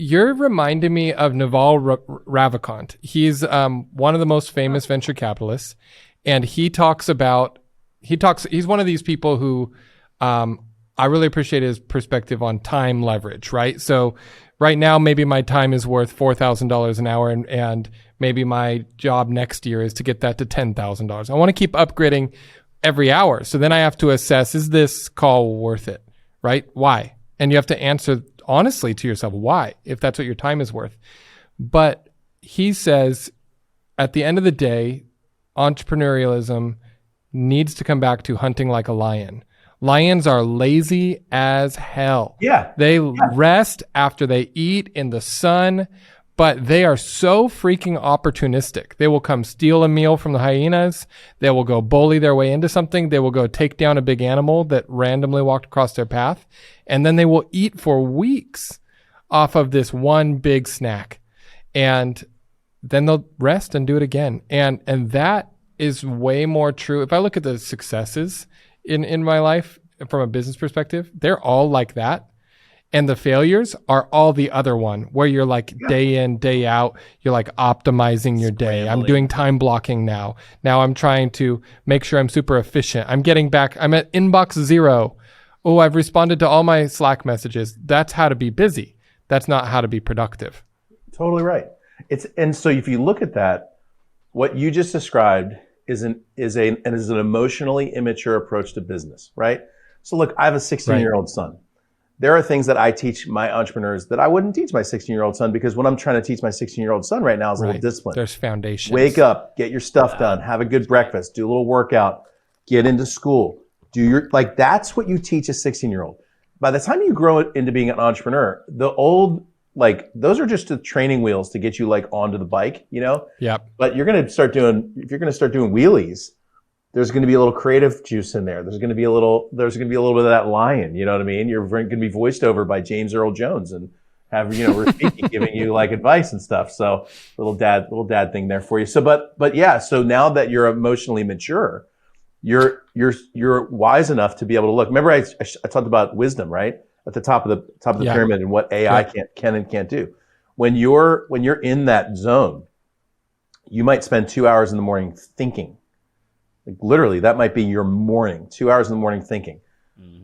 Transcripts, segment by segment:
you're reminding me of Naval Ravikant. He's one of the most famous venture capitalists, and he's one of these people who I really appreciate his perspective on time leverage, right? So right now, maybe my time is worth $4,000 an hour, and maybe my job next year is to get that to $10,000. I want to keep upgrading every hour. So then I have to assess, is this call worth it, right? Why? And you have to answer honestly to yourself, why, if that's what your time is worth. But he says, at the end of the day, entrepreneurialism needs to come back to hunting like a lion. Lions are lazy as hell. Yeah. They rest after they eat in the sun, but they are so freaking opportunistic. They will come steal a meal from the hyenas. They will go bully their way into something. They will go take down a big animal that randomly walked across their path. And then they will eat for weeks off of this one big snack. And then they'll rest and do it again. And that is way more true. If I look at the successes in my life from a business perspective, they're all like that. And the failures are all the other one, where you're like day in, day out, you're like optimizing your day. I'm doing time blocking now. Now I'm trying to make sure I'm super efficient. I'm getting back. I'm at inbox 0. Oh, I've responded to all my Slack messages. That's how to be busy. That's not how to be productive. Totally right. And so if you look at that, what you just described is an emotionally immature approach to business, right? So look, I have a 16-year-old son. There are things that I teach my entrepreneurs that I wouldn't teach my 16-year-old son, because what I'm trying to teach my 16-year-old son right now is a little discipline. There's foundations. Wake up, get your stuff done, have a good breakfast, do a little workout, get into school, that's what you teach a 16-year-old. By the time you grow into being an entrepreneur, the old, those are just the training wheels to get you onto the bike, Yep. But if you're going to start doing wheelies, there's going to be a little creative juice in there. There's going to be a little bit of that lion. You know what I mean? You're going to be voiced over by James Earl Jones and have, Rafiki giving you advice and stuff. So little dad thing there for you. So, but yeah. So now that you're emotionally mature, you're wise enough to be able to look. Remember, I talked about wisdom, right? At the top of the pyramid, and what AI can and can't do. When you're in that zone, you might spend 2 hours in the morning thinking. Literally, that might be your morning, 2 hours in the morning thinking,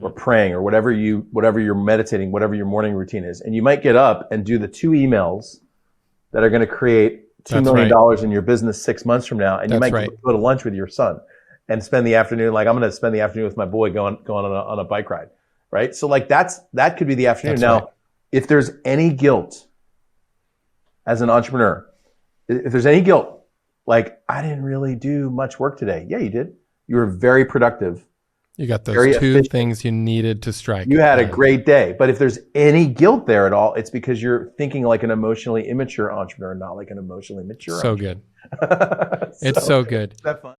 or praying, or whatever you're meditating, whatever your morning routine is. And you might get up and do the 2 emails that are going to create $2 million in your business 6 months from now. And you might go to lunch with your son and spend the afternoon, I'm going to spend the afternoon with my boy going on a bike ride, right? So that could be the afternoon. Now, if there's any guilt as an entrepreneur, if there's any guilt, I didn't really do much work today. Yeah, you did. You were very productive. You got those 2 things you needed to strike. You had a great day. But if there's any guilt there at all, it's because you're thinking like an emotionally immature entrepreneur, not like an emotionally mature entrepreneur. So good. It's so good. Is that fun?